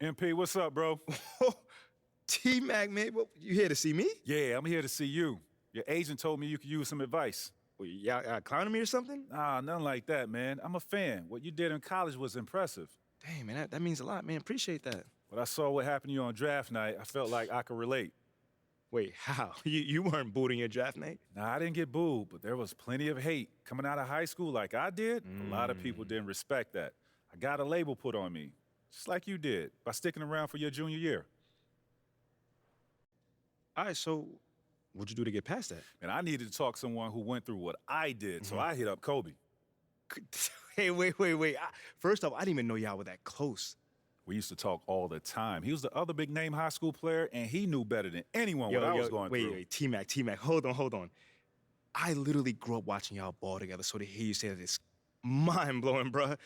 MP, what's up, bro? T-Mac, man, you here to see me? Yeah, I'm here to see you. Your agent told me you could use some advice. Well, y'all clowning me or something? Nah, nothing like that, man. I'm a fan. What you did in college was impressive. Dang, man, that means a lot, man. Appreciate that. But I saw what happened to you on draft night. I felt like I could relate. Wait, how? You weren't booed in your draft night? Nah, I didn't get booed, but there was plenty of hate. Coming out of high school like I did, a lot of people didn't respect that. I got a label put on me, just like you did, by sticking around for your junior year. All right, so what'd you do to get past that? And I needed to talk to someone who went through what I did, so I hit up Kobe. Hey, wait. First off, I didn't even know y'all were that close. We used to talk all the time. He was the other big-name high school player, and he knew better than anyone what I was going through. Wait, T-Mac, hold on. I literally grew up watching y'all ball together, so to hear you say that is mind-blowing, bruh.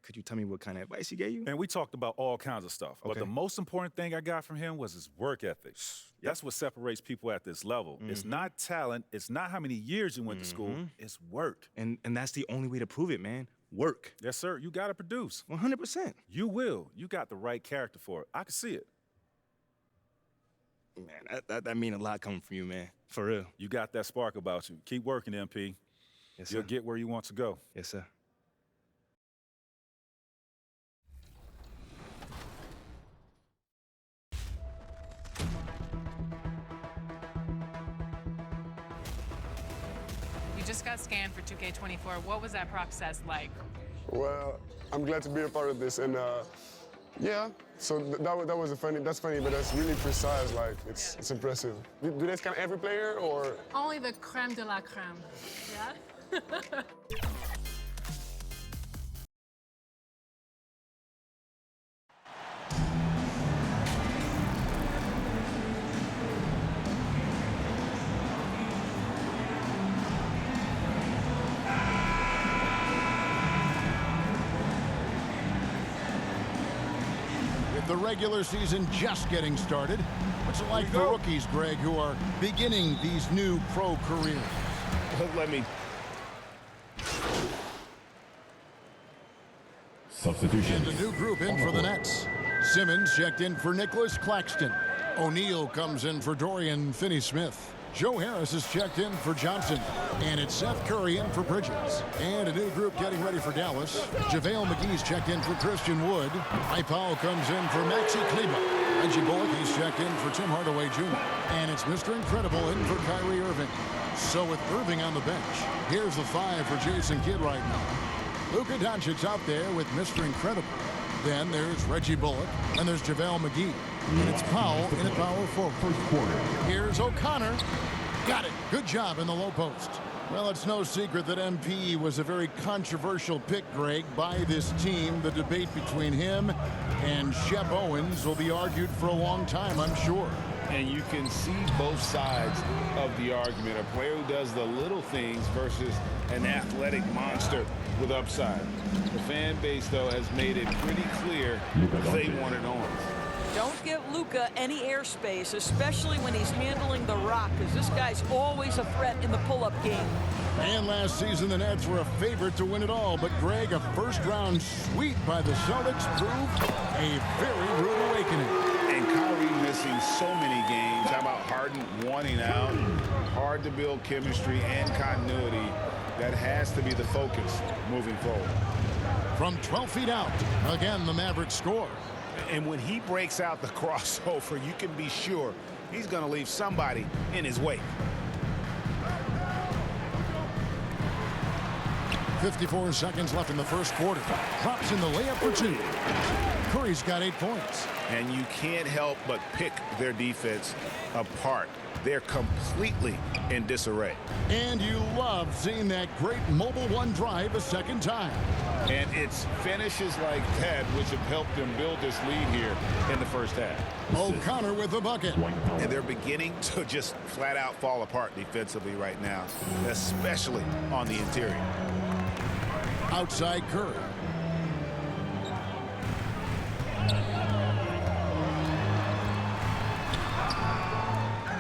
Could you tell me what kind of advice he gave you? And we talked about all kinds of stuff. Okay. But the most important thing I got from him was his work ethic. That's what separates people at this level. It's not talent. It's not how many years you went to school. It's work. And that's the only way to prove it, man. Work. Yes, sir. You got to produce. 100%. You will. You got the right character for it. I can see it. Man, that mean a lot coming from you, man. For real. You got that spark about you. Keep working, MP. Yes, sir. You'll get where you want to go. Yes, sir. You just got scanned for 2K24. What was that process like? Well, I'm glad to be a part of this, and yeah. So that's funny, but that's really precise. Like it's impressive. Do they scan every player or? Only the creme de la creme. Yeah? The regular season just getting started. What's it like for rookies, Greg, who are beginning these new pro careers? Let me. Substitution. And a new group in for the Nets. Simmons checked in for Nicholas Claxton. O'Neal comes in for Dorian Finney-Smith. Joe Harris is checked in for Johnson. And it's Seth Curry in for Bridges. And a new group getting ready for Dallas. JaVale McGee's checked in for Christian Wood. Powell comes in for Maxi Kleber. Reggie Bullock is checked in for Tim Hardaway Jr. And it's Mr. Incredible in for Kyrie Irving. So with Irving on the bench, here's the 5 for Jason Kidd right now. Luka Doncic's out there with Mr. Incredible. Then there's Reggie Bullock, and there's JaVale McGee. And it's Powell in at power forward. First quarter. Here's O'Connor. Got it. Good job in the low post. Well, it's no secret that MP was a very controversial pick, Greg, by this team. The debate between him and Shep Owens will be argued for a long time, I'm sure. And you can see both sides of the argument. A player who does the little things versus an athletic monster with upside. The fan base, though, has made it pretty clear they want it on. Don't give Luka any airspace, especially when he's handling the rock, because this guy's always a threat in the pull-up game. And last season, the Nets were a favorite to win it all. But, Greg, a first-round sweep by the Celtics proved a very rude awakening. And Kyrie missing so many games. How about Harden wanting out? Hard to build chemistry and continuity. That has to be the focus moving forward. From 12 feet out, again, the Mavericks score. And when he breaks out the crossover, you can be sure he's going to leave somebody in his wake. 54 seconds left in the first quarter. Drops in the layup for 2. Curry's got 8 points. And you can't help but pick their defense apart. They're completely in disarray. And you love seeing that great mobile one drive a second time. And it's finishes like that which have helped them build this lead here in the first half. O'Connor with the bucket. And they're beginning to just flat out fall apart defensively right now, especially on the interior. Outside Curry.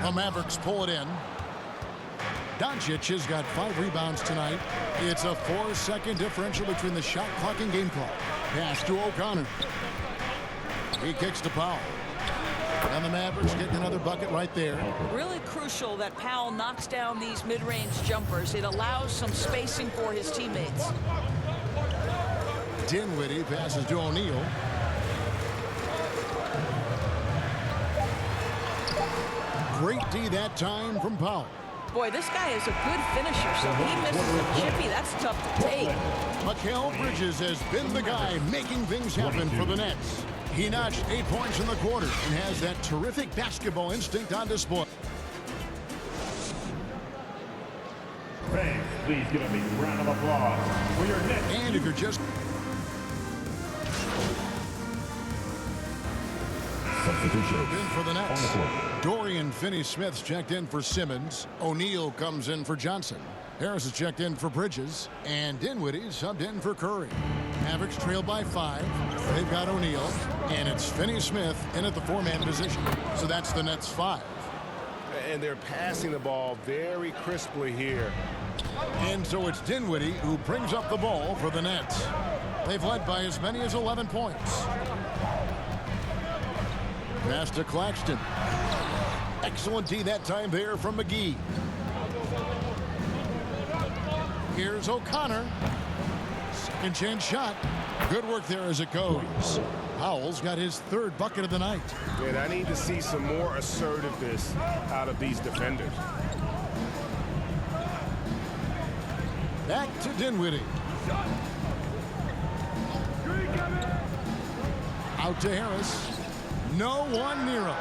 The Mavericks pull it in. Doncic has got 5 rebounds tonight. It's a 4-second differential between the shot clock and game clock. Pass to O'Connor. He kicks to Powell. And the Mavericks getting another bucket right there. Really crucial that Powell knocks down these mid-range jumpers. It allows some spacing for his teammates. Dinwiddie passes to O'Neal. Great D that time from Powell. Boy, this guy is a good finisher, so he misses a chippy. That's tough to take. Mikal Bridges has been the guy making things happen for the Nets. He notched 8 points in the quarter and has that terrific basketball instinct on display. Fans, please give him a round of applause for your Nets. And if you're just Substitution in for the Nets, on the court. Dorian Finney-Smith's checked in for Simmons. O'Neal comes in for Johnson. Harris is checked in for Bridges. And Dinwiddie subbed in for Curry. Mavericks trail by 5. They've got O'Neal. And it's Finney-Smith in at the 4-man position. So that's the Nets 5. And they're passing the ball very crisply here. And so it's Dinwiddie who brings up the ball for the Nets. They've led by as many as 11 points. Pass to Claxton. Excellent D that time there from McGee. Here's O'Connor. Second chance shot. Good work there as it goes. Powell's got his 3rd bucket of the night. And I need to see some more assertiveness out of these defenders. Back to Dinwiddie. Out to Harris. No one near him.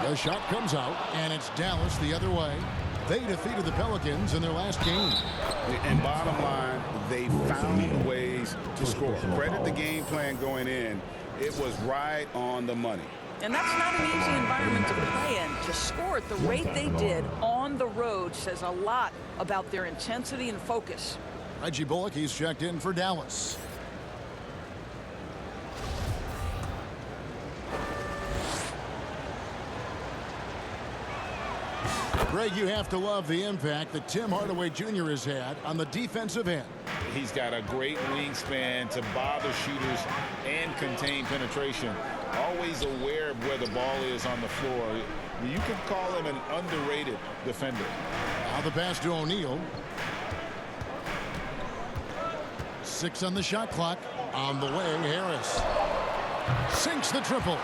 The shot comes out, and it's Dallas the other way. They defeated the Pelicans in their last game. And bottom line, they found ways to score. Credit the game plan going in. It was right on the money. And that's not an easy environment to play in. To score at the rate they did on the road says a lot about their intensity and focus. Reggie Bullock, he's checked in for Dallas. Greg, you have to love the impact that Tim Hardaway Jr. has had on the defensive end. He's got a great wingspan to bother shooters and contain penetration. Always aware of where the ball is on the floor. You could call him an underrated defender. Now the pass to O'Neal. 6 on the shot clock. On the way, Harris. Sinks the triple.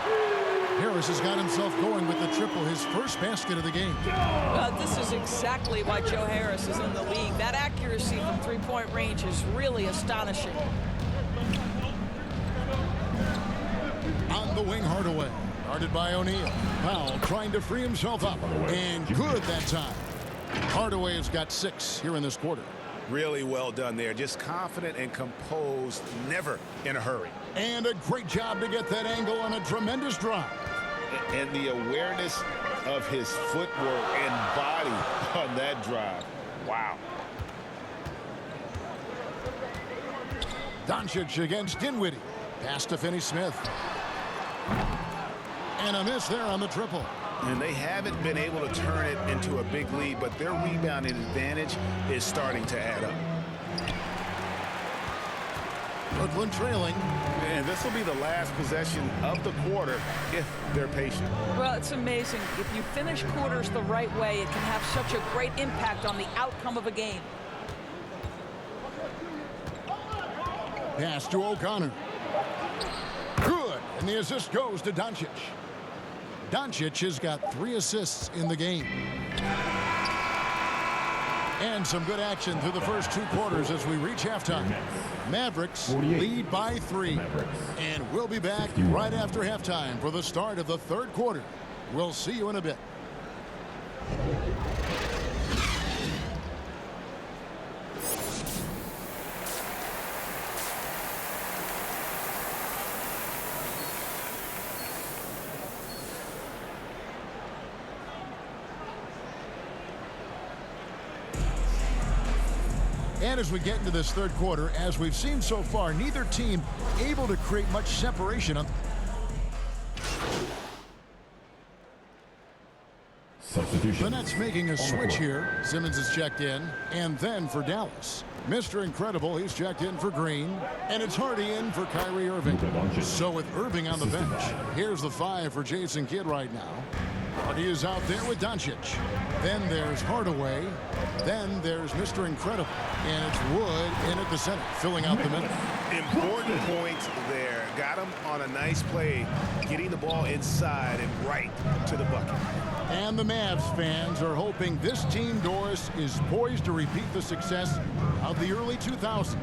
Harris has got himself going with the triple, his first basket of the game. This is exactly why Joe Harris is in the league. That accuracy from three-point range is really astonishing. On the wing, Hardaway. Guarded by O'Neal. Powell trying to free himself up. And good that time. Hardaway has got 6 here in this quarter. Really well done there. Just confident and composed, never in a hurry. And a great job to get that angle on a tremendous drive. And the awareness of his footwork and body on that drive. Wow. Doncic against Dinwiddie. Pass to Finney-Smith. And a miss there on the triple. And they haven't been able to turn it into a big lead, but their rebounding advantage is starting to add up. Brooklyn trailing. And this will be the last possession of the quarter if they're patient. Well, it's amazing. If you finish quarters the right way, it can have such a great impact on the outcome of a game. Pass to O'Connor. Good. And the assist goes to Doncic. Doncic has got 3 assists in the game. And some good action through the first 2 quarters as we reach halftime. Mavericks lead by 3. And we'll be back right after halftime for the start of the 3rd quarter. We'll see you in a bit. And as we get into this 3rd quarter, as we've seen so far, neither team able to create much separation. The Nets making a switch here. Simmons is checked in. And then for Dallas, Mr. Incredible, he's checked in for Green. And it's Hardy in for Kyrie Irving. So with Irving on the bench, here's the 5 for Jason Kidd right now. Hardy is out there with Doncic. Then there's Hardaway. Then there's Mr. Incredible. And it's Wood in at the center, filling out the middle. Important points there. Got him on a nice play, getting the ball inside and right to the bucket. And the Mavs fans are hoping this team, Doris, is poised to repeat the success of the early 2000s.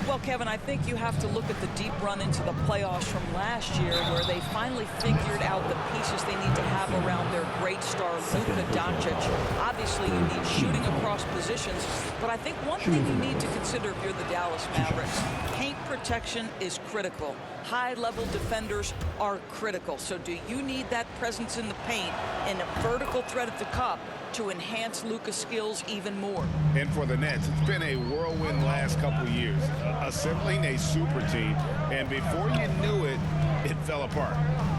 Well, Kevin, I think you have to look at the deep run into the playoffs from last year where they finally figured out the pieces they need to have around their great star, Luka Doncic. Obviously, you need shooting across positions, but I think one thing you need to consider if you're the Dallas Mavericks, paint protection is critical. High-level defenders are critical. So do you need that presence in the paint and a vertical threat at the cup to enhance Luka's skills even more? And for the Nets, it's been a whirlwind last couple years, assembling a super team, and before you knew it, it fell apart.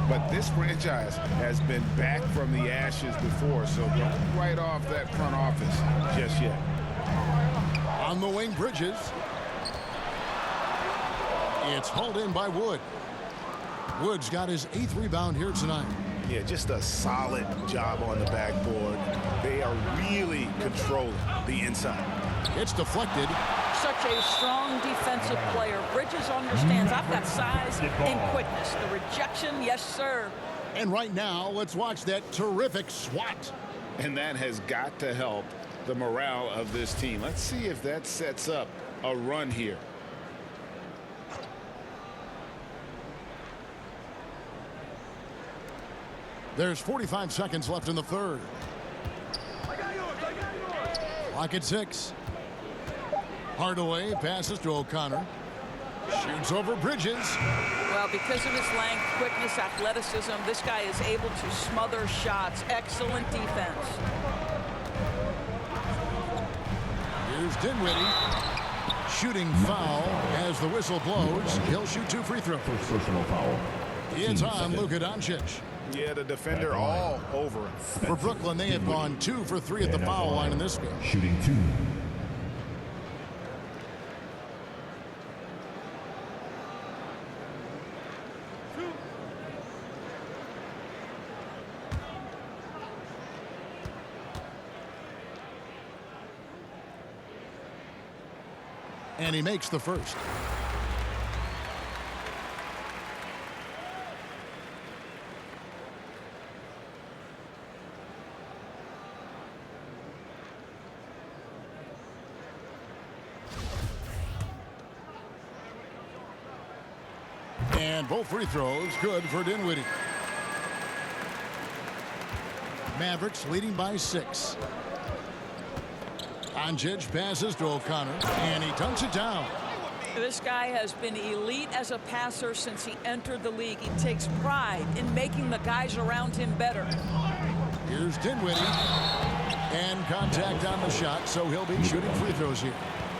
But this franchise has been back from the ashes before, so don't write off that front office just yet. On the wing, Bridges. It's hauled in by Wood. Wood's got his 8th rebound here tonight. Yeah, just a solid job on the backboard. They are really controlling the inside. It's deflected. Such a strong defensive player. Bridges understands I've got size and quickness. The rejection, yes, sir. And right now, let's watch that terrific swat. And that has got to help the morale of this team. Let's see if that sets up a run here. There's 45 seconds left in the third. Clock at 6. Hardaway passes to O'Connor. Shoots over Bridges. Well, because of his length, quickness, athleticism, this guy is able to smother shots. Excellent defense. Here's Dinwiddie. Shooting foul as the whistle blows. He'll shoot 2 free throws. Personal foul. It's on Luka Doncic. Yeah, the defender all over him. For Brooklyn, they have gone 2 for 3 at the foul line in this game. Shooting 2. And he makes the first. And both free throws good for Dinwiddie. Mavericks leading by 6. Doncic passes to O'Connor, and he dunks it down. This guy has been elite as a passer since he entered the league. He takes pride in making the guys around him better. Here's Dinwiddie. And contact on the shot, so he'll be shooting free throws here.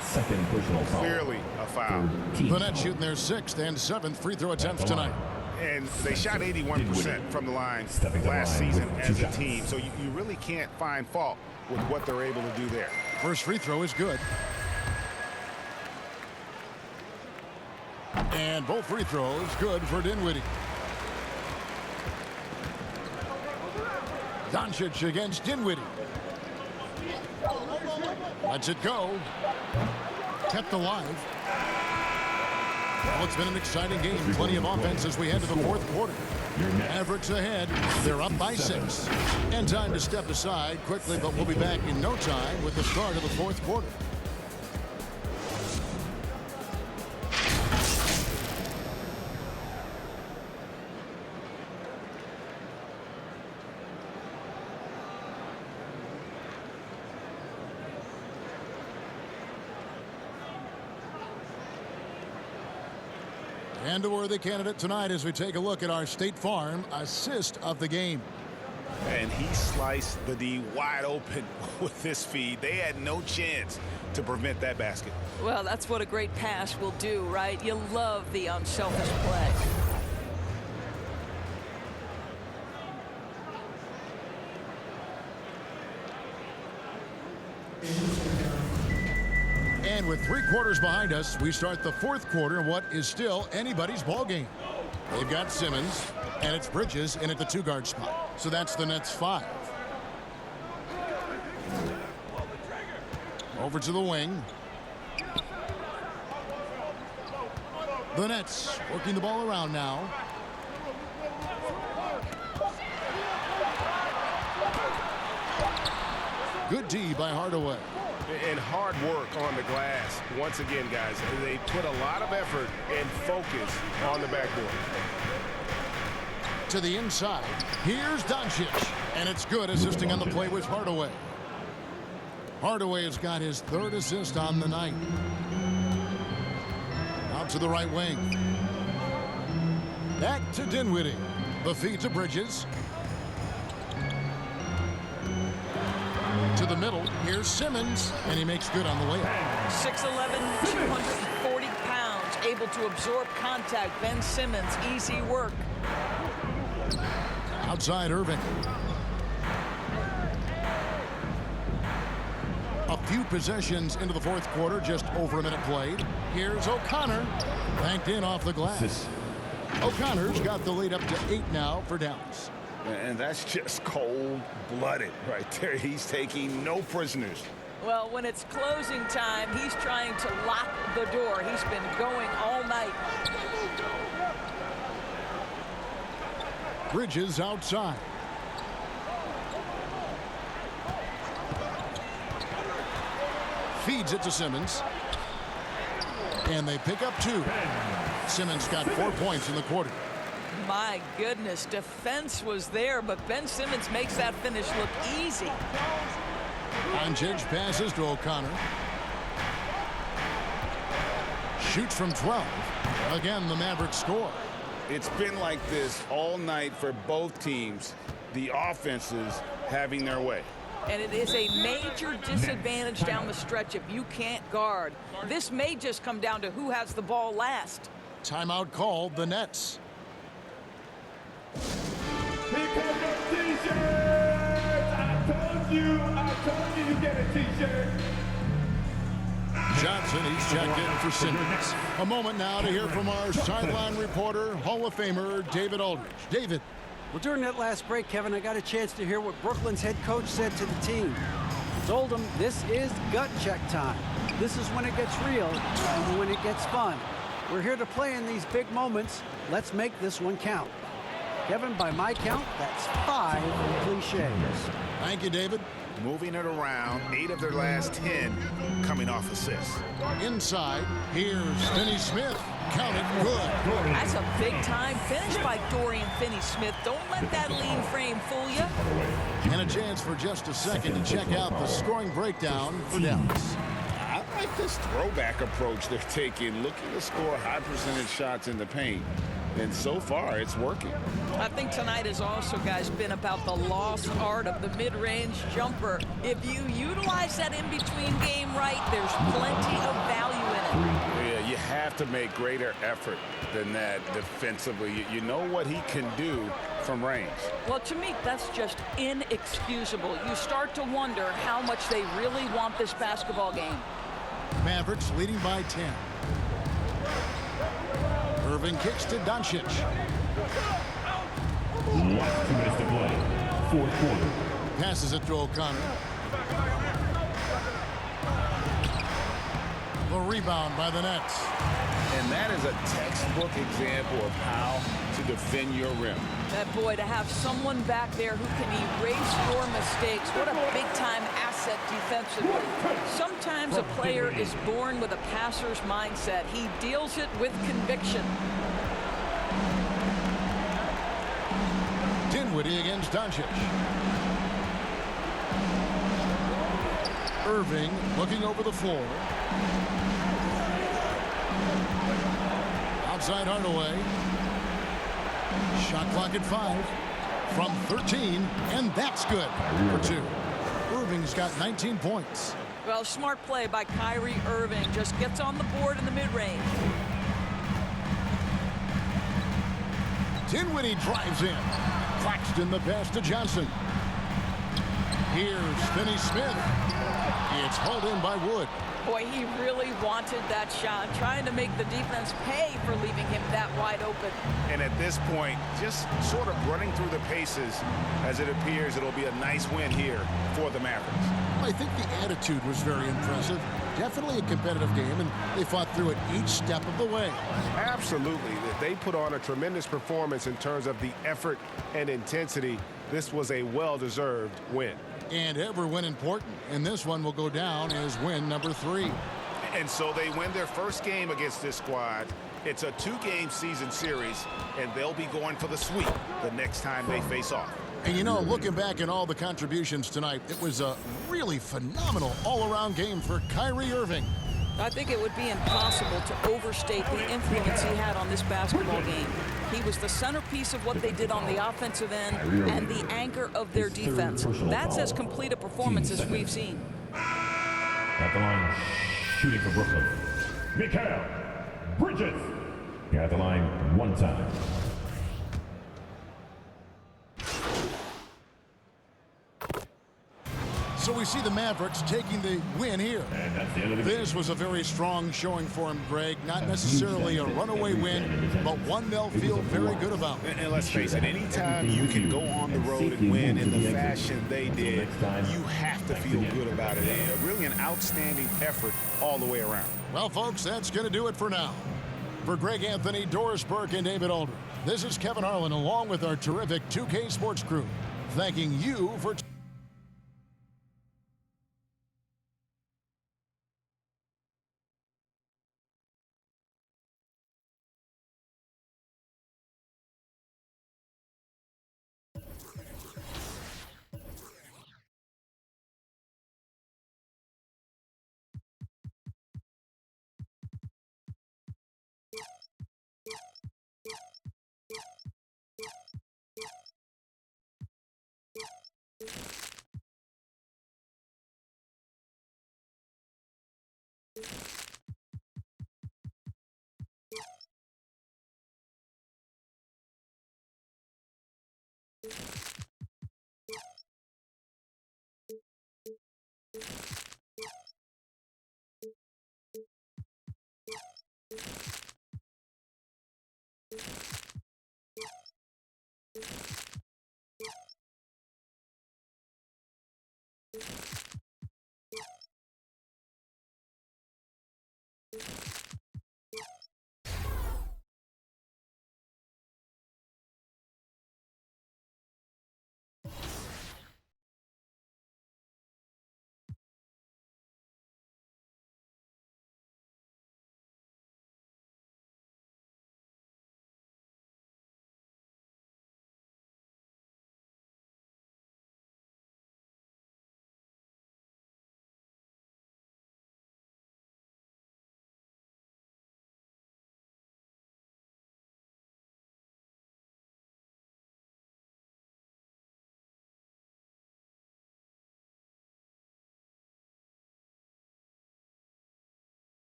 Second personal foul. Clearly a foul. The Nets shooting their 6th and 7th free throw attempts tonight. And they shot 81% from the line last season as a team, so you really can't find fault with what they're able to do there. First free throw is good. And both free throws good for Dinwiddie. Doncic against Dinwiddie. Lets it go. Kept alive. Well, it's been an exciting game. Plenty of offense as we head to the 4th quarter. Mavericks ahead. They're up by 6. And time to step aside quickly, but we'll be back in no time with the start of the 4th quarter. And a worthy candidate tonight as we take a look at our State Farm assist of the game. And he sliced the D wide open with this feed. They had no chance to prevent that basket. Well, that's what a great pass will do, right? You love the unselfish play. And with 3 quarters behind us, we start the 4th quarter, what is still anybody's ball game. They've got Simmons, and it's Bridges in at the 2-guard spot. So that's the Nets 5. Over to the wing. The Nets working the ball around now. Good D by Hardaway. And hard work on the glass. Once again, guys, they put a lot of effort and focus on the backboard. To the inside. Here's Doncic. And it's good, assisting on the play with Hardaway. Hardaway has got his 3rd assist on the night. Out to the right wing. Back to Dinwiddie. The feed to Bridges. To the middle. Here's Simmons. And he makes good on the way up. 6'11", 240 pounds, able to absorb contact. Ben Simmons, easy work. Outside Irving. A few possessions into the 4th quarter, just over a minute played. Here's O'Connor, banked in off the glass. O'Connor's got the lead up to 8 now for Dallas. And that's just cold-blooded right there. He's taking no prisoners. Well, when it's closing time, he's trying to lock the door. He's been going all night. Bridges outside. Feeds it to Simmons. And they pick up 2. Simmons got 4 points in the quarter. My goodness, defense was there, but Ben Simmons makes that finish look easy. Doncic passes to O'Connor. Shoots from 12. Again, the Mavericks score. It's been like this all night for both teams. The offenses having their way. And it is a major disadvantage down the stretch if you can't guard. This may just come down to who has the ball last. Timeout called, the Nets. Here comes your t-shirt! I told you get a t-shirt. Johnson, he's checked in for Simmons. A moment now to hear from our sideline reporter, Hall of Famer David Aldridge. David. Well, during that last break, Kevin, I got a chance to hear what Brooklyn's head coach said to the team. He told them this is gut check time. This is when it gets real and when it gets fun. We're here to play in these big moments. Let's make this one count. Kevin, by my count, that's 5 cliches. Thank you, David. Moving it around, 8 of their last 10 coming off assists. Inside, here's Finney-Smith. Count it good. That's a big-time finish by Dorian Finney-Smith. Don't let that lean frame fool you. And a chance for just a second to check out the scoring breakdown for Dallas. I like this throwback approach they're taking, looking to score high percentage shots in the paint. And so far, it's working. I think tonight has also, guys, been about the lost art of the mid-range jumper. If you utilize that in-between game right, there's plenty of value in it. Yeah, you have to make greater effort than that defensively. You know what he can do from range. Well, to me, that's just inexcusable. You start to wonder how much they really want this basketball game. Mavericks leading by 10. Irving kicks to Doncic. Last 2 minutes to play. 4th quarter. Passes it to O'Connor. The rebound by the Nets. And that is a textbook example of how to defend your rim. That boy, to have someone back there who can erase your mistakes, what a big-time asset defensively. Sometimes a player is born with a passer's mindset. He deals it with conviction. Dinwiddie against Doncic. Irving looking over the floor. Outside Hardaway. Shot clock at 5 from 13, and that's good for 2. Irving's got 19 points. Well, smart play by Kyrie Irving. Just gets on the board in the mid-range. Dinwiddie drives in. Claxton the pass to Johnson. Here's Finney-Smith. It's hauled in by Wood. Boy, he really wanted that shot, trying to make the defense pay for leaving him that wide open. And at this point, just sort of running through the paces as it appears it'll be a nice win here for the Mavericks. I think the attitude was very impressive. Definitely a competitive game, and they fought through it each step of the way. Absolutely. They put on a tremendous performance in terms of the effort and intensity. This was a well-deserved win. And every win important, and this one will go down as win number 3. And so they win their first game against this squad. It's a 2-game season series, and they'll be going for the sweep the next time they face off. And you know, looking back at all the contributions tonight, it was a really phenomenal all-around game for Kyrie Irving. I think it would be impossible to overstate the influence he had on this basketball game. He was the centerpiece of what they did on the offensive end and the anchor of their defense. That's as complete a performance as we've seen. At the line, shooting for Brooklyn, Mikal Bridges. At the line, one time. So we see the Mavericks taking the win here. This was a very strong showing for him, Greg. Not necessarily a runaway win, but one they'll feel very good about. And let's face it, anytime you can go on the road and win in the fashion they did, you have to feel good about it. And really an outstanding effort all the way around. Well, folks, that's going to do it for now. For Greg Anthony, Doris Burke, and David Aldridge, this is Kevin Harlan along with our terrific 2K Sports crew, thanking you for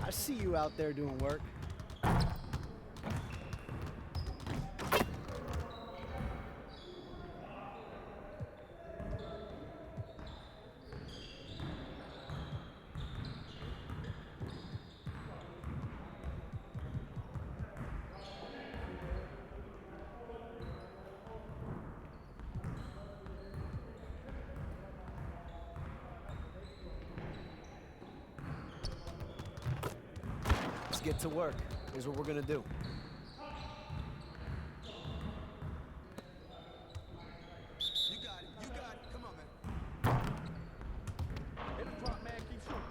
I see you out there doing work. Get to work. Here's what we're gonna do. You got it. You got it. Come on, man. Hit the drop, man. Keep shooting.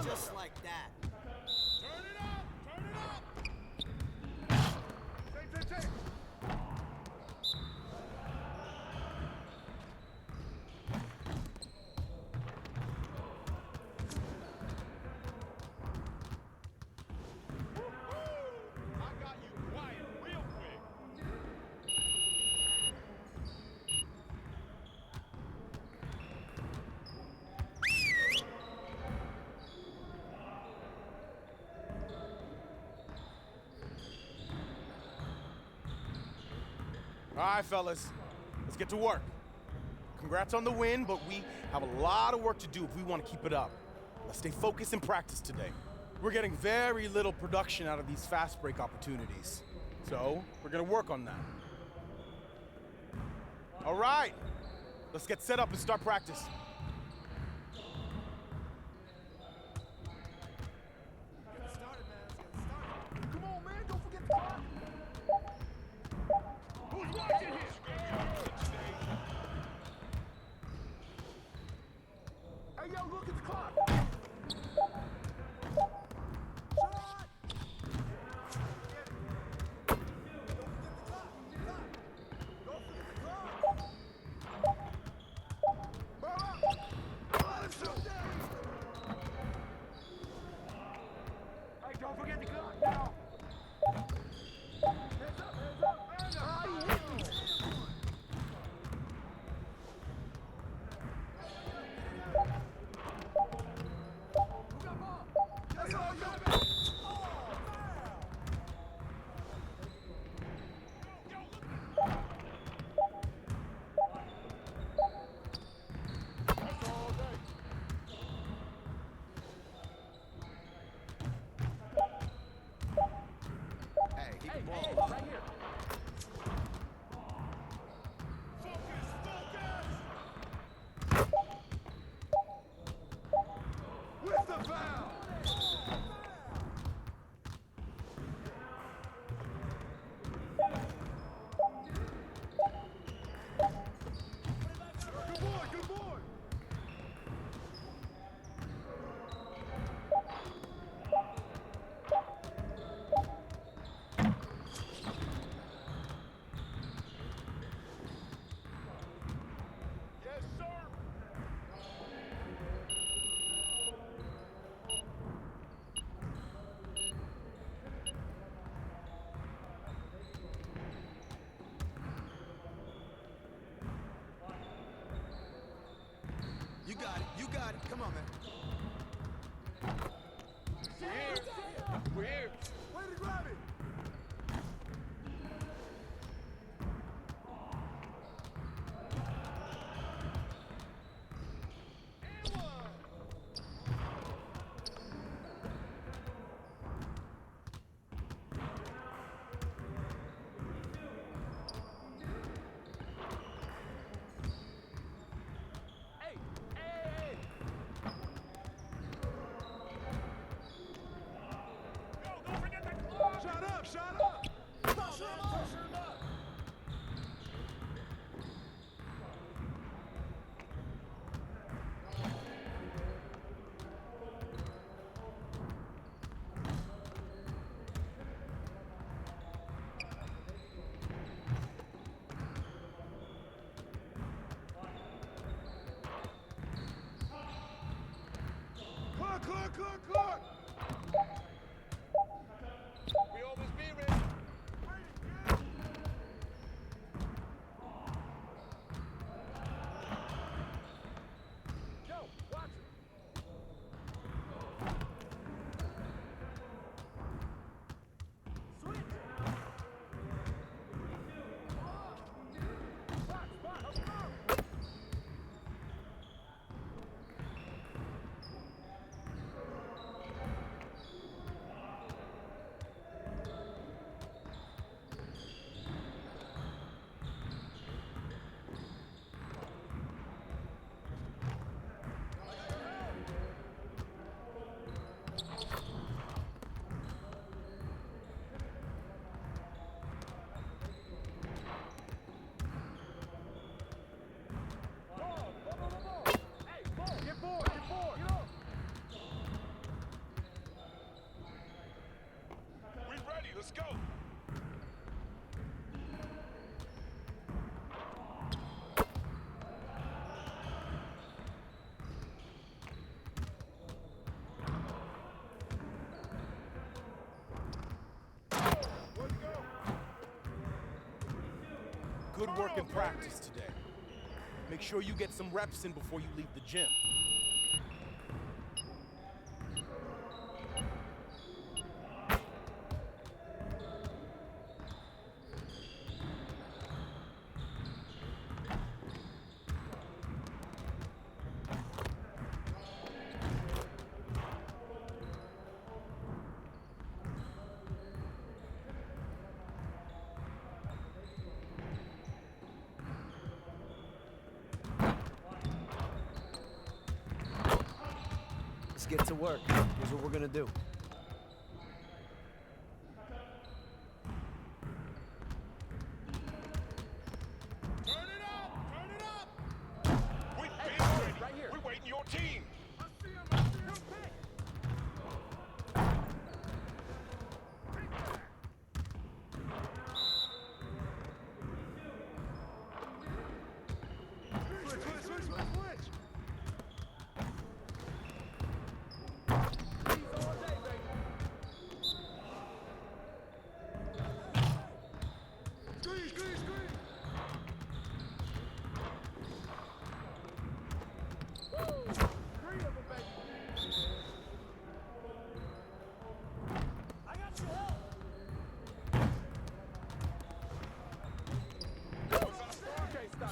Just like that. Turn it up! Turn it up! Take. I got you quiet real quick. All right, fellas, let's get to work. Congrats on the win, but we have a lot of work to do if we want to keep it up. Let's stay focused in practice today. We're getting very little production out of these fast break opportunities, so we're gonna work on that. All right, let's get set up and start practice. Get started, man. Let's get started. Come on, man. Don't forget the clock. Who's watching here? Hey, yo, look at the clock. Shot! Don't forget the clock. Ball up. Let him shoot. Hey, don't forget the clock now. Hands up, hands up. Ah, he hit me. Who got ball? Yes, sir, you got it. Oh, that's all day. Hey, keep the ball. Right here. Focus, focus! With the foul! Good boy, good boy! Yes, sir! You got it, you got it. Come on, man. We're here! We're here! Way to grab it! Hey! Hey! Yo, don't forget the clock! Shut up, shut up! Pressure him up! Pressure him up! Clock! We always be ready. Yo, watch it. Switch. Spot, up top. work in practice today. Make sure you get some reps in before you leave the gym. Let's get to work. Here's what we're gonna do. Turn it up! Turn it up! We've been ready. Right here. We're waiting your team.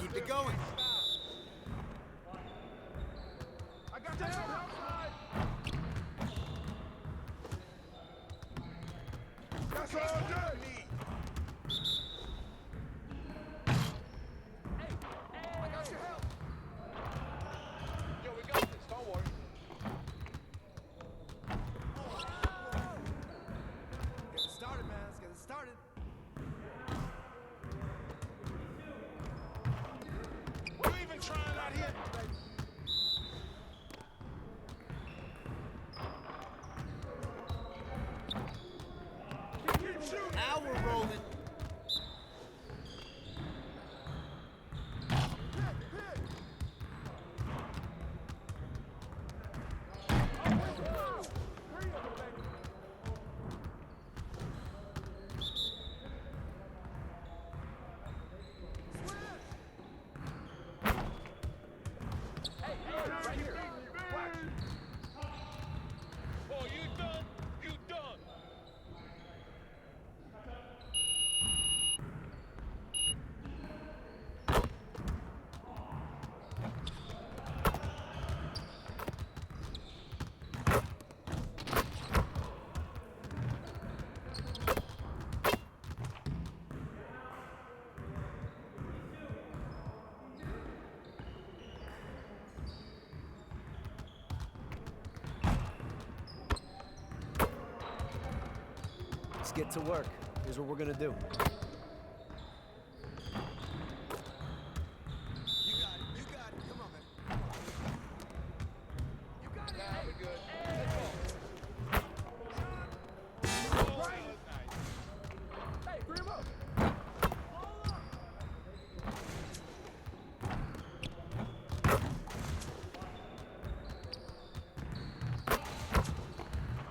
Keep it going. I got the help. That's all good. I got your help. Yo, we got this. Don't worry. Get it started, man. Let's get it started. What are you even trying out here? Now we're rolling. Right here. Watch. Oh, you done? You done? Let's get to work. Here's what we're gonna do.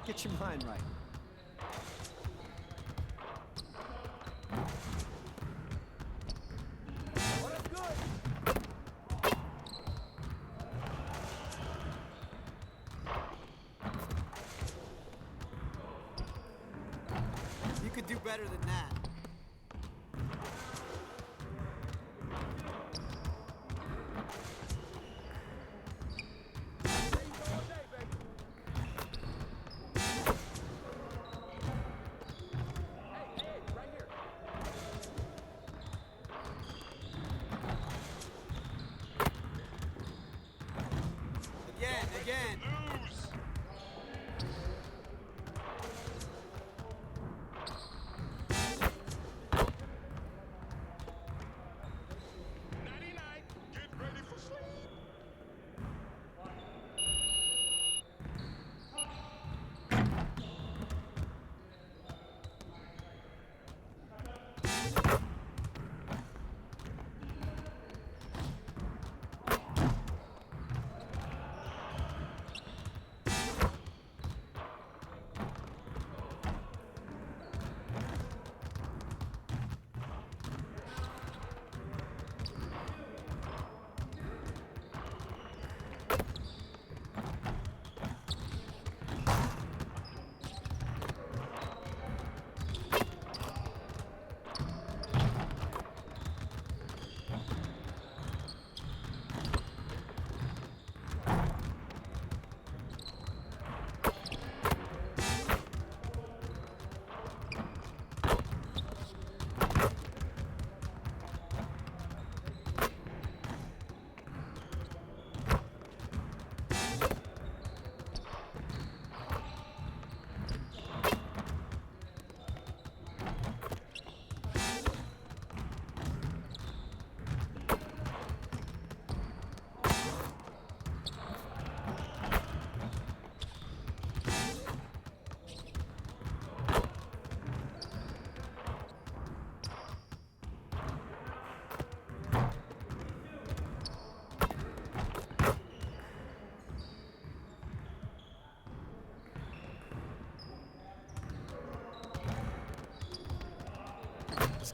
Get your mind right. You could do better than that. Again. Lose.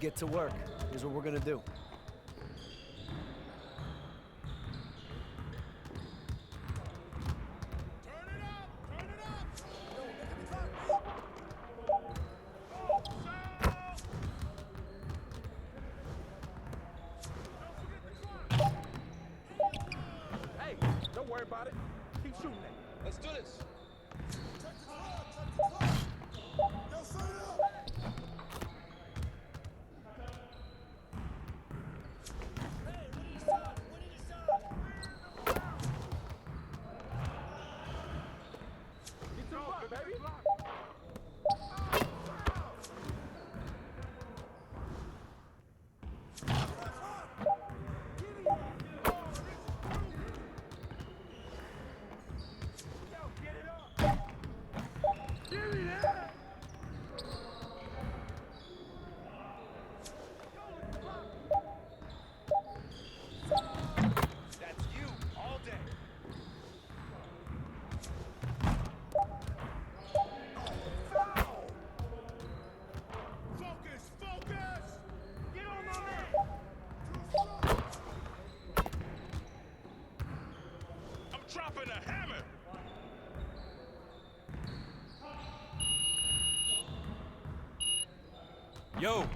get to work. Here's what we're gonna do. Hey, don't worry about it. Keep shooting it. Let's do this. Dropping a hammer. Yo.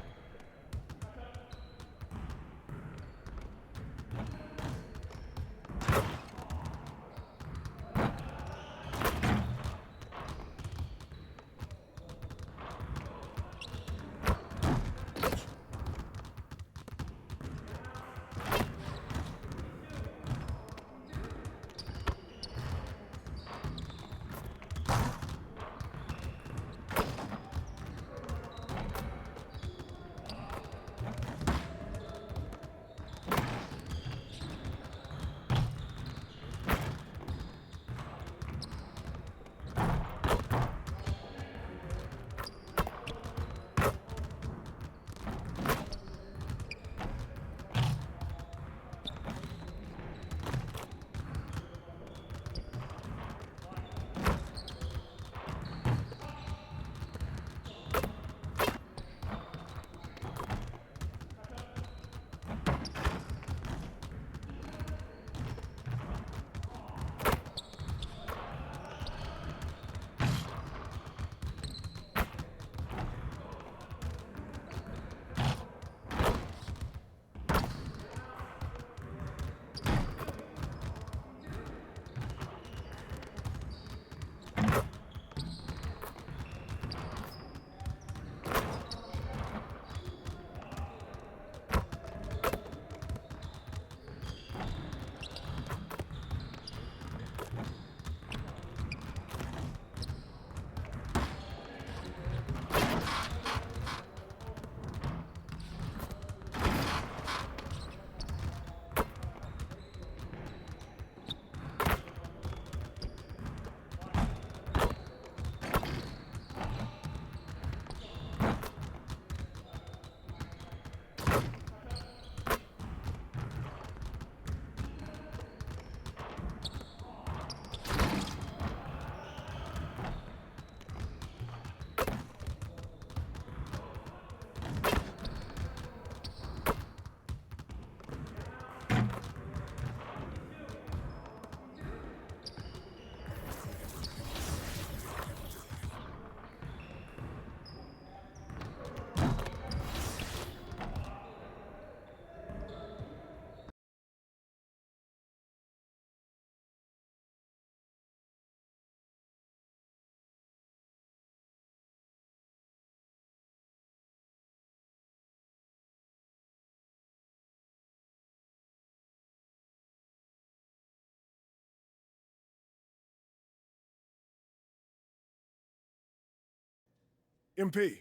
MP,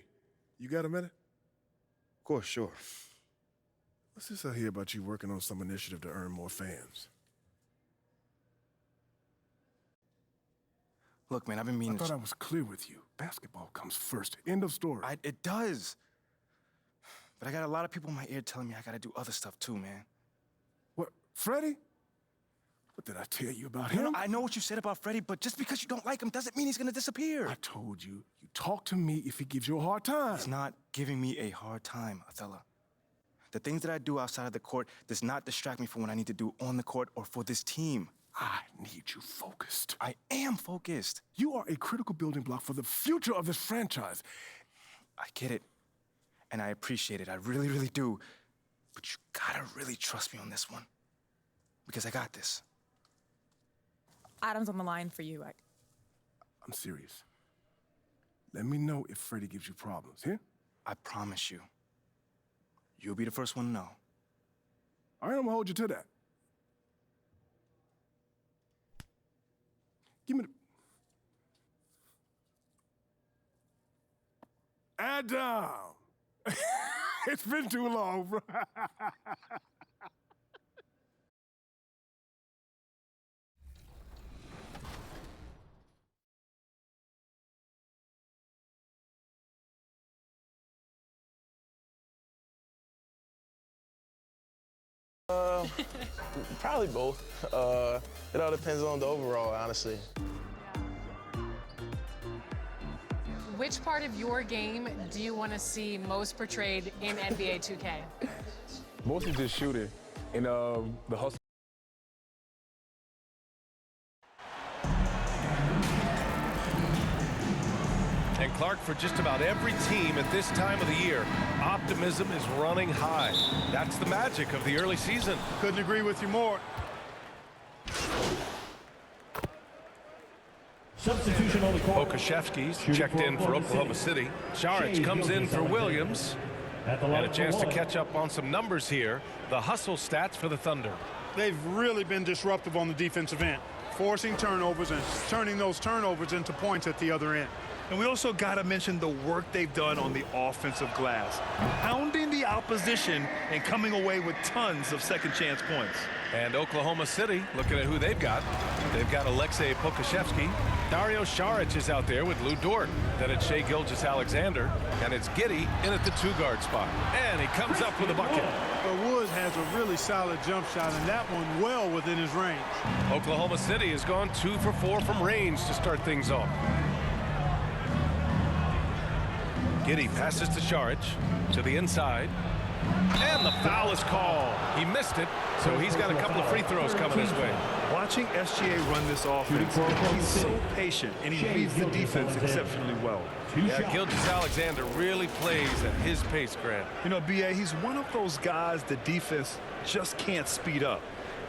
you got a minute? Of course, sure. What's this I hear about you working on some initiative to earn more fans? Look, man, I've been meaning I thought I was clear with you. Basketball comes first. End of story. It does. But I got a lot of people in my ear telling me I gotta do other stuff too, man. What, Freddie? What did I tell you about him? No, I know what you said about Freddie, but just because you don't like him doesn't mean he's gonna disappear. I told you, you talk to me if he gives you a hard time. He's not giving me a hard time, Othello. The things that I do outside of the court does not distract me from what I need to do on the court or for this team. I need you focused. I am focused. You are a critical building block for the future of this franchise. I get it, and I appreciate it. I really, really do. But you gotta really trust me on this one, because I got this. Adam's on the line for you. I'm serious. Let me know if Freddie gives you problems, here? I promise you. You'll be the first one to know. All right, I'm gonna hold you to that. Give me the... Adam! It's been too long, bro. Probably both. It all depends on the overall, honestly. Which part of your game do you want to see most portrayed in NBA 2K? Mostly just shooting and the hustle. And Clark, for just about every team at this time of the year, optimism is running high. That's the magic of the early season. Couldn't agree with you more. Substitution on the court. Okashevsky's checked in for Oklahoma City. Saric comes in for Williams. And a chance to catch up on some numbers here. The hustle stats for the Thunder. They've really been disruptive on the defensive end, forcing turnovers and turning those turnovers into points at the other end. And we also got to mention the work they've done on the offensive glass, pounding the opposition and coming away with tons of second chance points. And Oklahoma City, looking at who they've got Aleksej Pokashevsky. Dario Saric is out there with Lou Dort. Then it's Shai Gilgeous-Alexander, and it's Giddey in at the two-guard spot. And he comes up with a bucket. But Woods has a really solid jump shot, and that one well within his range. Oklahoma City has gone 2 for 4 from range to start things off. Giddey passes to Saric to the inside. And the foul is called. He missed it, so he's got a couple of free throws coming his way. Watching SGA run this offense, he's so patient, and he reads the defense exceptionally well. Yeah, Gilgeous-Alexander really plays at his pace, Grant. You know, B.A., he's one of those guys the defense just can't speed up.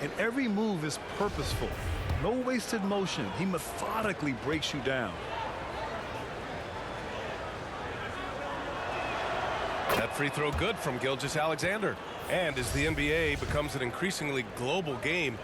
And every move is purposeful. No wasted motion. He methodically breaks you down. That free throw good from Gilgeous-Alexander. And as the NBA becomes an increasingly global game,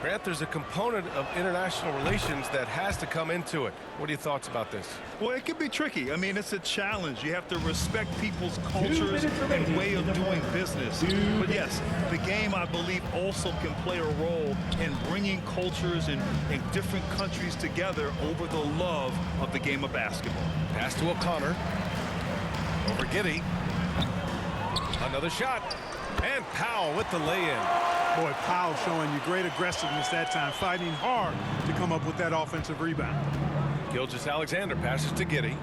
Grant, there's a component of international relations that has to come into it. What are your thoughts about this? Well, it can be tricky. I mean, it's a challenge. You have to respect people's cultures and way of doing business. But yes, the game, I believe, also can play a role in bringing cultures in different countries together over the love of the game of basketball. Pass to O'Connor. Over Giddey. Another shot. And Powell with the lay-in. Boy, Powell showing you great aggressiveness that time, fighting hard to come up with that offensive rebound. Gilgeous-Alexander passes to Giddey.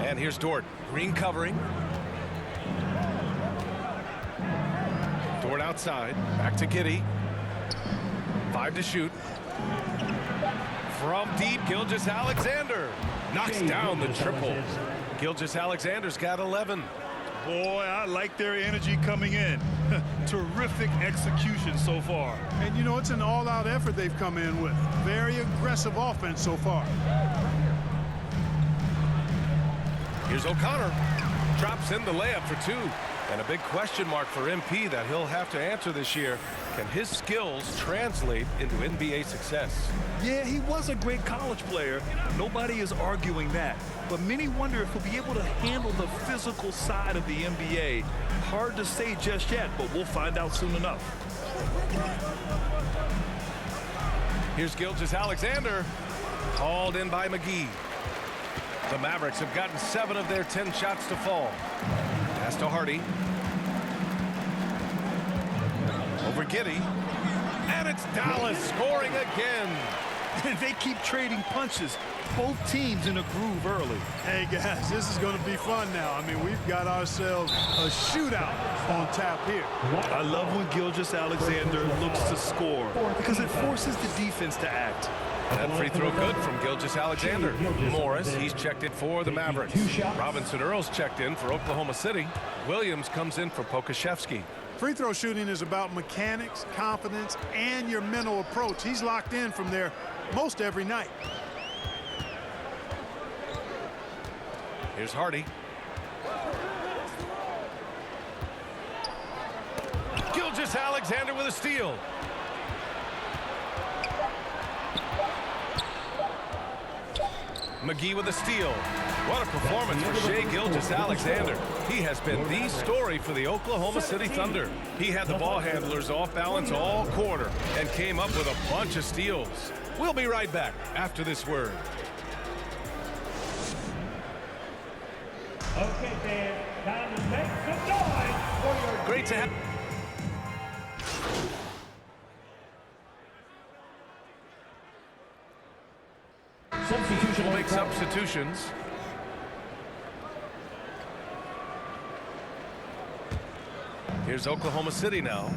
And here's Dort. Green covering. Dort outside. Back to Giddey. 5 to shoot. From deep, Gilgeous-Alexander knocks down the triple. Gilgeous-Alexander's got 11. Boy, I like their energy coming in. Terrific execution so far. And, you know, it's an all-out effort they've come in with. Very aggressive offense so far. Here's O'Connor. Drops in the layup for 2. And a big question mark for MP that he'll have to answer this year. Can his skills translate into NBA success? Yeah, he was a great college player. Nobody is arguing that. But many wonder if he'll be able to handle the physical side of the NBA. Hard to say just yet, but we'll find out soon enough. Here's Gilgeous-Alexander. Called in by McGee. The Mavericks have gotten 7 of their 10 shots to fall. Pass to Hardy. Over Giddey. And it's Dallas scoring again. And they keep trading punches. Both teams in a groove early. Hey, guys, this is going to be fun now. I mean, we've got ourselves a shootout on tap here. I love when Gilgeous-Alexander looks to score because it forces the defense to act. That free throw good from Gilgeous-Alexander. Morris, he's checked in for the Mavericks. Robinson Earl's checked in for Oklahoma City. Williams comes in for Pokashevsky. Free throw shooting is about mechanics, confidence, and your mental approach. He's locked in from there most every night. Here's Hardy. Gilgeous-Alexander with a steal. McGee with a steal. What a performance for Shai Gilgeous-Alexander. He has been the story for the Oklahoma City Thunder. He had the ball handlers off balance all quarter and came up with a bunch of steals. We'll be right back after this word. Okay, fans, time to make some noise for your... Great to have... Substitution. We'll make substitutions. Here's Oklahoma City now.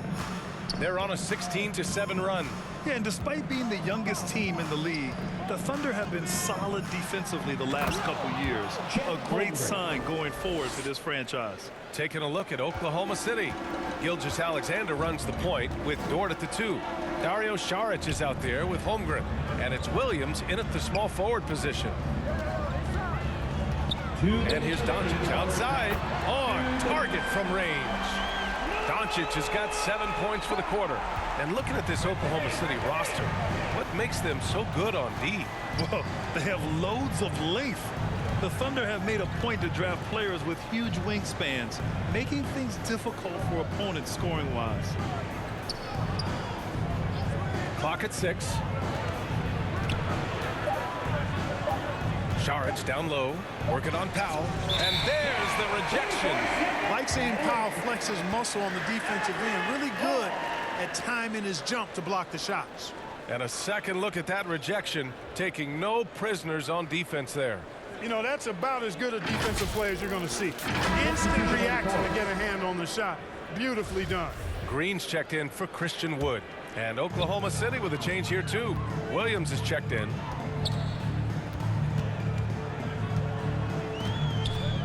They're on a 16-7 run. Yeah, and despite being the youngest team in the league, the Thunder have been solid defensively the last couple years. A great sign going forward for this franchise. Taking a look at Oklahoma City. Gilgeous-Alexander runs the point with Dort at the 2. Dario Saric is out there with Holmgren. And it's Williams in at the small forward position. And here's Doncic outside on target from range. Doncic has got 7 points for the quarter. And looking at this Oklahoma City roster, what makes them so good on D? Well, they have loads of length. The Thunder have made a point to draft players with huge wingspans, making things difficult for opponents scoring-wise. Clock at 6. Saric down low, working on Powell, and there's the rejection. Like seeing Powell flex his muscle on the defensive end. Really good at timing his jump to block the shots. And a second look at that rejection, taking no prisoners on defense there. You know, that's about as good a defensive play as you're going to see. Instant reaction to get a hand on the shot. Beautifully done. Green's checked in for Christian Wood. And Oklahoma City with a change here, too. Williams is checked in.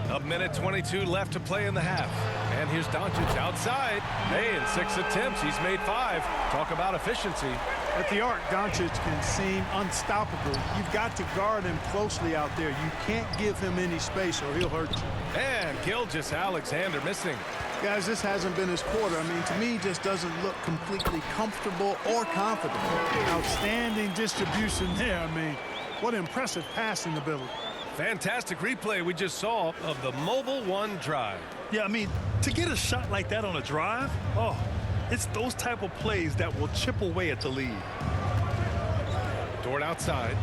A minute 22 left to play in the half. And here's Doncic outside. Hey, in 6 attempts, he's made 5. Talk about efficiency. At the arc, Doncic can seem unstoppable. You've got to guard him closely out there. You can't give him any space or he'll hurt you. And Gilgeous-Alexander missing. Guys, this hasn't been his quarter. I mean, to me, just doesn't look completely comfortable or confident. Outstanding distribution there. I mean, what impressive passing ability. Fantastic replay we just saw of the Mobile One drive. Yeah, I mean, to get a shot like that on a drive, oh, it's those type of plays that will chip away at the lead. Dort outside.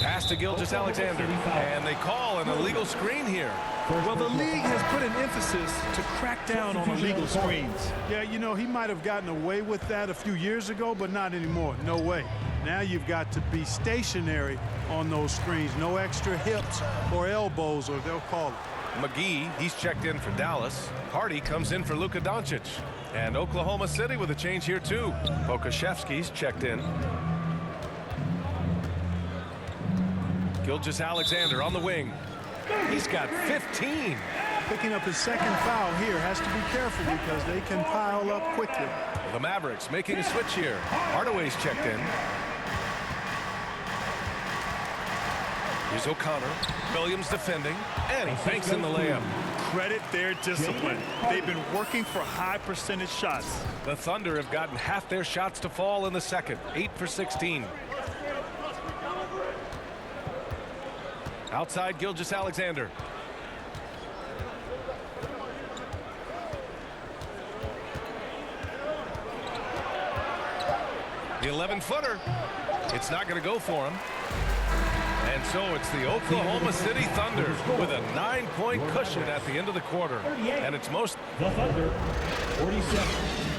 Pass to Gilgeous-Alexander. And they call an illegal screen here. Well, the league has put an emphasis to crack down on illegal screens. Yeah, you know, he might have gotten away with that a few years ago, but not anymore. No way. Now you've got to be stationary on those screens. No extra hips or elbows, or they'll call it. McGee, he's checked in for Dallas. Hardy comes in for Luka Doncic. And Oklahoma City with a change here, too. Pokashevsky's checked in. Gilgeous-Alexander on the wing. He's got 15. Picking up his second foul here. Has to be careful because they can pile up quickly. The Mavericks making a switch here. Hardaway's checked in. Here's O'Connor. Williams defending. And he fakes in the layup. Credit their discipline. They've been working for high percentage shots. The Thunder have gotten half their shots to fall in the second. 8 for 16. Outside Gilgeous-Alexander. The 11-footer. It's not going to go for him. And so it's the Oklahoma City Thunder with a 9-point cushion at the end of the quarter. And it's most... The Thunder, 47.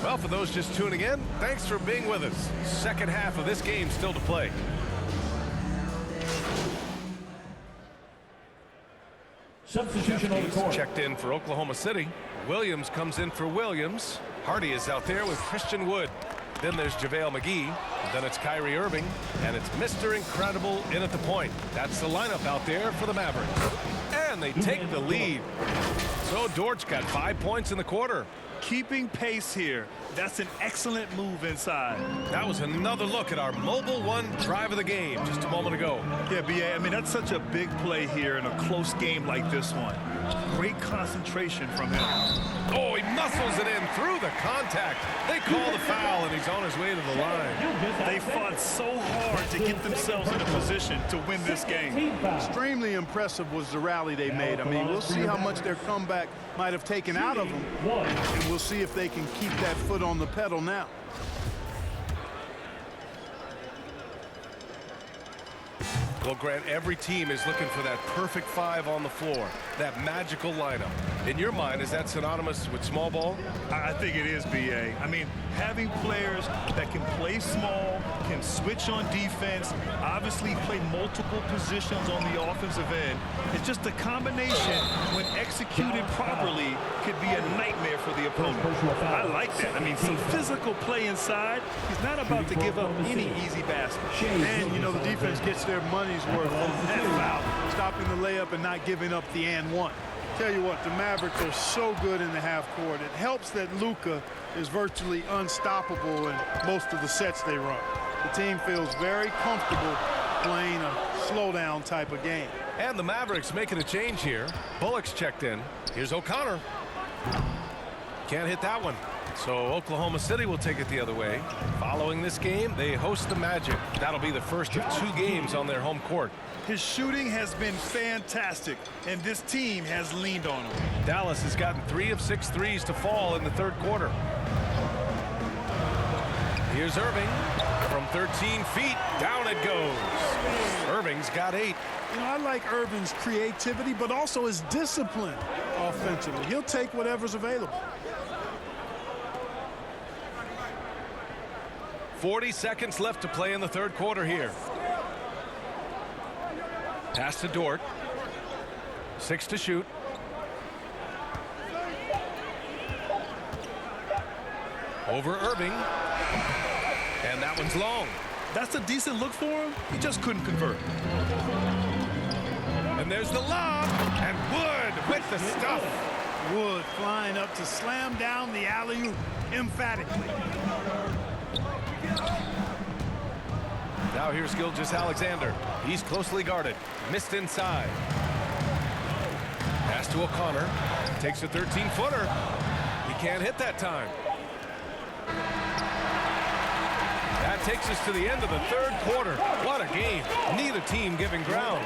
Well, for those just tuning in, thanks for being with us. Second half of this game still to play. Substitution on the court. Checked in for Oklahoma City. Williams comes in for Williams. Hardy is out there with Christian Wood. Then there's JaVale McGee. Then it's Kyrie Irving. And it's Mr. Incredible in at the point. That's the lineup out there for the Mavericks. And they take the lead. So Dortch got 5 points in the quarter. Keeping pace here. That's an excellent move inside. That was another look at our Mobile One drive of the game just a moment ago. Yeah, B.A., I mean, that's such a big play here in a close game like this one. Great concentration from him. Oh, he muscles it in through the contact. They call the foul, and he's on his way to the line. They fought so hard to get themselves in a position to win this game. Extremely impressive was the rally they made. I mean, we'll see how much their comeback might have taken out of them, and we'll see if they can keep that foot on the pedal now. Well, Grant, every team is looking for that perfect five on the floor, that magical lineup. In your mind, is that synonymous with small ball? I think it is, B.A. I mean, having players that can play small, can switch on defense, obviously play multiple positions on the offensive end. It's just a combination, when executed properly, could be a nightmare for the opponent. I like that. I mean, some physical play inside. He's not about to give up any easy basket. And, you know, the defense gets their money's worth on that foul, stopping the layup and not giving up the and one. Tell you what, the Mavericks are so good in the half court. It helps that Luka is virtually unstoppable in most of the sets they run. The team feels very comfortable playing a slowdown type of game. And the Mavericks making a change here. Bullock's checked in. Here's O'Connor. Can't hit that one. So Oklahoma City will take it the other way. Following this game, they host the Magic. That'll be the first of 2 games on their home court. His shooting has been fantastic, and this team has leaned on him. Dallas has gotten 3 of 6 threes to fall in the third quarter. Here's Irving. From 13 feet, down it goes. Irving's got 8. You know, I like Irving's creativity, but also his discipline offensively. He'll take whatever's available. 40 seconds left to play in the third quarter here. Pass to Dort. 6 to shoot. Over Irving. And that one's long. That's a decent look for him. He just couldn't convert. And there's the lob. And Wood with the stuff. Wood flying up to slam down the alley-oop emphatically. Now here's Gilgeous-Alexander. He's closely guarded. Missed inside. Pass to O'Connor. Takes a 13-footer. He can't hit that time. That takes us to the end of the third quarter. What a game. Neither team giving ground.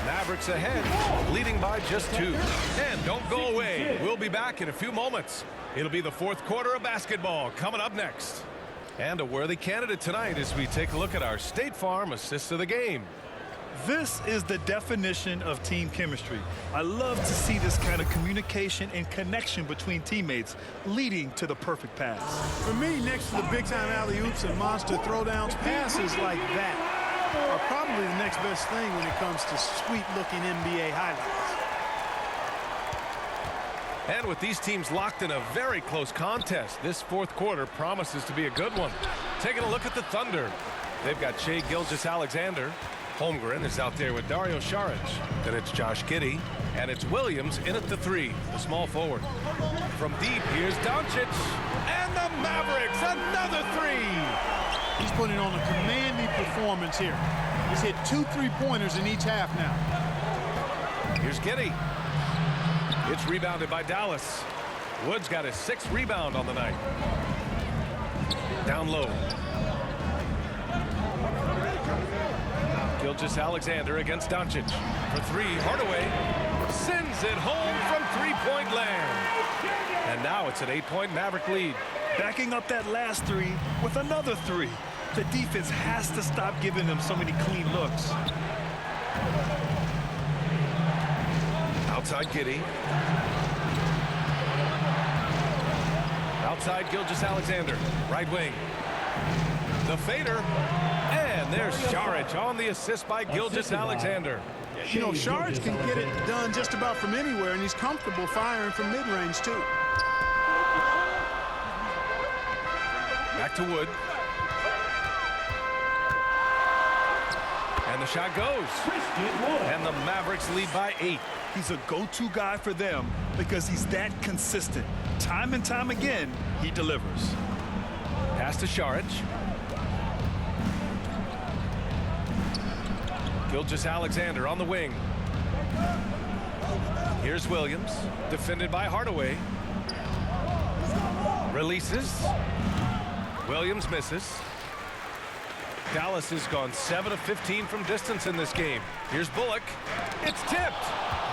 Mavericks ahead, leading by just 2. And don't go away. We'll be back in a few moments. It'll be the fourth quarter of basketball coming up next. And a worthy candidate tonight as we take a look at our State Farm Assist of the Game. This is the definition of team chemistry. I love to see this kind of communication and connection between teammates leading to the perfect pass. For me, next to the big-time alley-oops and monster throwdowns, passes like that are probably the next best thing when it comes to sweet-looking NBA highlights. And with these teams locked in a very close contest, this fourth quarter promises to be a good one. Taking a look at the Thunder. They've got Shai Gilgeous-Alexander. Holmgren is out there with Dario Saric. Then it's Josh Giddey. And it's Williams in at the 3, the small forward. From deep, here's Doncic. And the Mavericks, another 3. He's putting on a commanding performance here. He's hit 2 3-pointers in each half now. Here's Giddey. It's rebounded by Dallas. Wood's got his 6th rebound on the night. Down low. Gilgeous-Alexander against Doncic. For 3, Hardaway sends it home from 3-point land. And now it's an 8-point Maverick lead. Backing up that last 3 with another 3. The defense has to stop giving them so many clean looks. Outside Giddey. Outside Gilgeous-Alexander, right wing. The fader, and there's Šarić on the assist by Gilgeous-Alexander. You know, Šarić can get it done just about from anywhere, and he's comfortable firing from mid-range, too. Back to Wood. And the shot goes. And the Mavericks lead by 8. He's a go-to guy for them because he's that consistent. Time and time again, he delivers. Pass to Šarić. Gilgeous-Alexander on the wing. Here's Williams, defended by Hardaway. Releases. Williams misses. Dallas has gone 7 of 15 from distance in this game. Here's Bullock. It's tipped.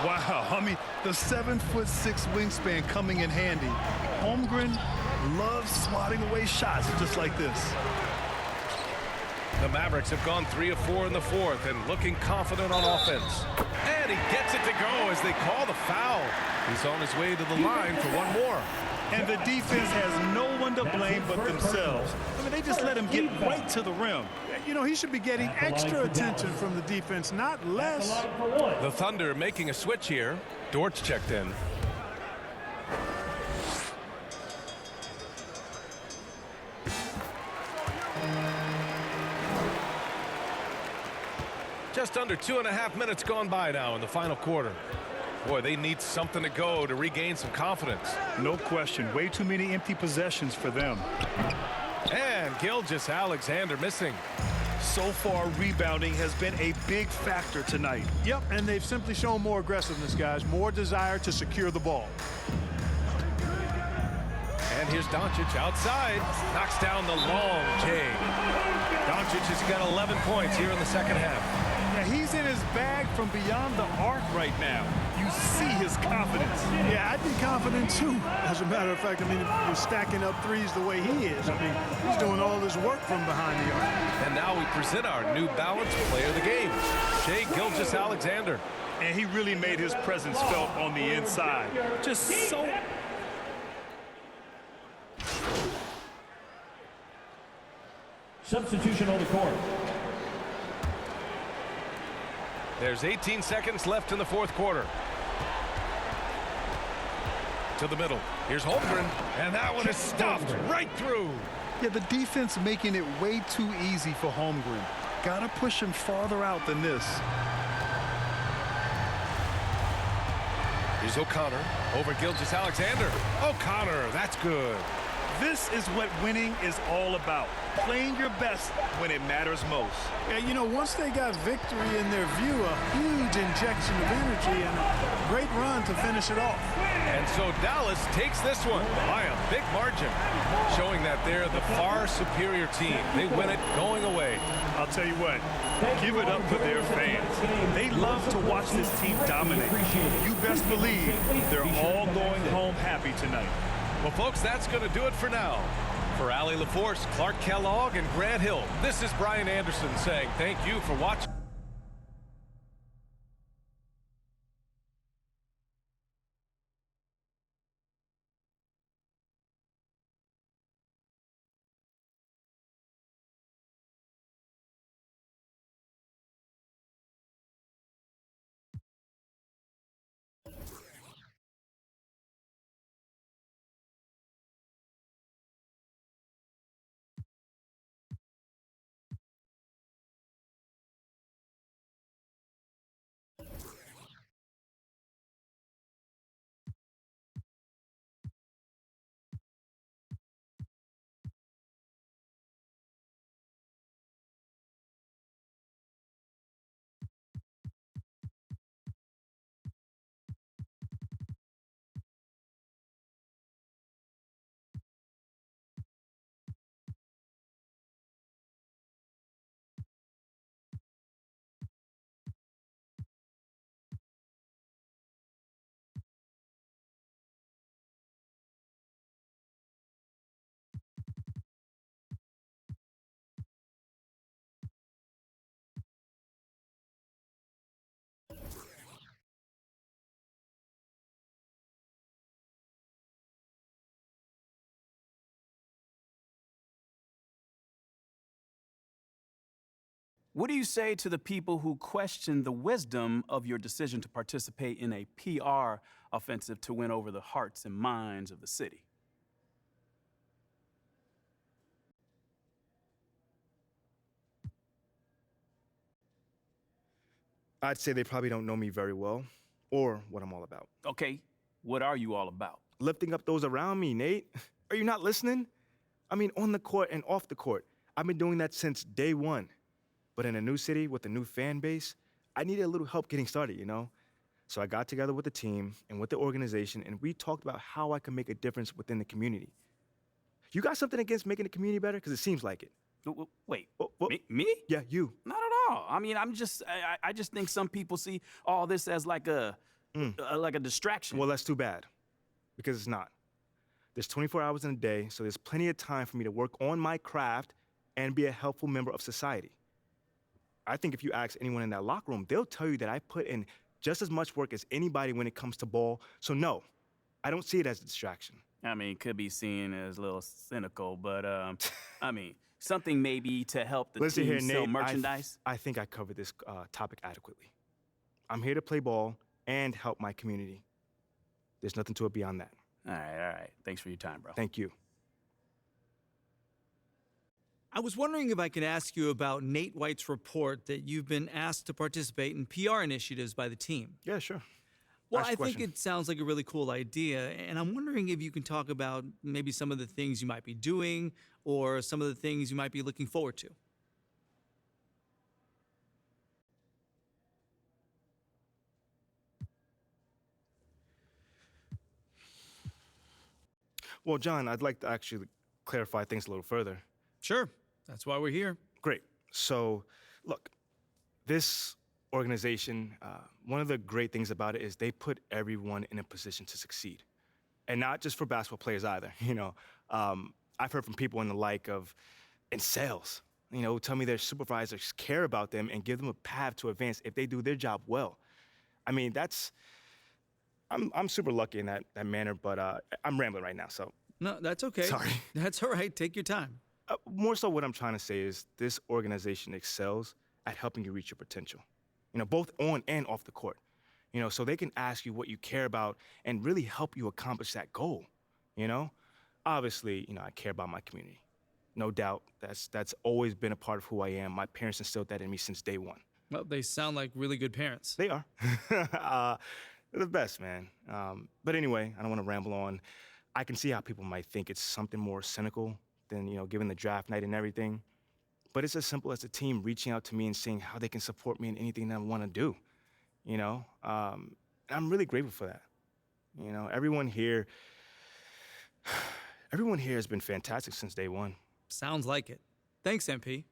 Wow, I mean, the 7'6" wingspan coming in handy. Holmgren loves swatting away shots just like this. The Mavericks have gone 3 of 4 in the fourth and looking confident on offense. And he gets it to go as they call the foul. He's on his way to the line for one more. And the defense has no one to blame but themselves. I mean, they just let him get right to the rim. You know, he should be getting extra attention from the defense, not less. The Thunder making a switch here. Dortch checked in. Just under 2.5 minutes gone by now in the final quarter. Boy, they need something to go to regain some confidence. No question. Way too many empty possessions for them. And Gilgeous-Alexander missing. So far, rebounding has been a big factor tonight. Yep, and they've simply shown more aggressiveness, guys. More desire to secure the ball. And here's Doncic outside. Knocks down the long J. Doncic has got 11 points here in the second half. Yeah, he's in his bag from beyond the arc right now. You see his confidence. Yeah, I'd be confident too. As a matter of fact, I mean, if you're stacking up threes the way he is, I mean, he's doing all this work from behind the arc. And now we present our New Balance player of the game, Shai Gilgeous-Alexander. And he really made his presence felt on the inside. Just so... Substitution on the court. There's 18 seconds left in the fourth quarter. To the middle. Here's Holmgren, and that one is stuffed right through. Yeah, the defense making it way too easy for Holmgren. Gotta push him farther out than this. Here's O'Connor over Gilgeous-Alexander. O'Connor, that's good. This is what winning is all about. Playing your best when it matters most. Yeah, you know, once they got victory in their view, a huge injection of energy and a great run to finish it off. And so Dallas takes this one by a big margin, showing that they're the far superior team. They win it going away. I'll tell you what, give it up for their fans. They love to watch this team dominate. You best believe they're all going home happy tonight. Well, folks, that's going to do it for now. For Allie LaForce, Clark Kellogg, and Grant Hill, this is Brian Anderson saying thank you for watching. What do you say to the people who question the wisdom of your decision to participate in a PR offensive to win over the hearts and minds of the city? I'd say they probably don't know me very well or what I'm all about. Okay, what are you all about? Lifting up those around me, Nate. Are you not listening? I mean, on the court and off the court. I've been doing that since day one. But in a new city with a new fan base, I needed a little help getting started, you know? So I got together with the team and with the organization, and we talked about how I can make a difference within the community. You got something against making the community better? Because it seems like it. Wait, me? Yeah, you. Not at all. I mean, I just think some people see all this as like a distraction. Well, that's too bad, because it's not. There's 24 hours in a day, so there's plenty of time for me to work on my craft and be a helpful member of society. I think if you ask anyone in that locker room, they'll tell you that I put in just as much work as anybody when it comes to ball. So no, I don't see it as a distraction. I mean, it could be seen as a little cynical, but I mean, something maybe to help the Listen team here, sell Nate, merchandise. I think I covered this topic adequately. I'm here to play ball and help my community. There's nothing to it beyond that. All right. Thanks for your time, bro. Thank you. I was wondering if I could ask you about Nate White's report that you've been asked to participate in PR initiatives by the team. Yeah, sure. Well, I think it sounds like a really cool idea, and I'm wondering if you can talk about maybe some of the things you might be doing or some of the things you might be looking forward to. Well, John, I'd like to actually clarify things a little further. Sure. That's why we're here. Great. So, look, this organization, one of the great things about it is they put everyone in a position to succeed. And not just for basketball players either, you know. I've heard from people in the like of, in sales, you know, tell me their supervisors care about them and give them a path to advance if they do their job well. I mean, I'm super lucky in that manner, but I'm rambling right now, so. No, that's okay. Sorry. That's all right. Take your time. More so what I'm trying to say is this organization excels at helping you reach your potential, you know, both on and off the court, you know, so they can ask you what you care about and really help you accomplish that goal, you know? Obviously, you know, I care about my community. No doubt, that's always been a part of who I am. My parents instilled that in me since day one. Well, they sound like really good parents. They are. They're the best, man. But anyway, I don't want to ramble on. I can see how people might think it's something more cynical than, you know, given the draft night and everything. But it's as simple as the team reaching out to me and seeing how they can support me in anything that I want to do, you know? And I'm really grateful for that. You know, everyone here has been fantastic since day one. Sounds like it. Thanks, MP.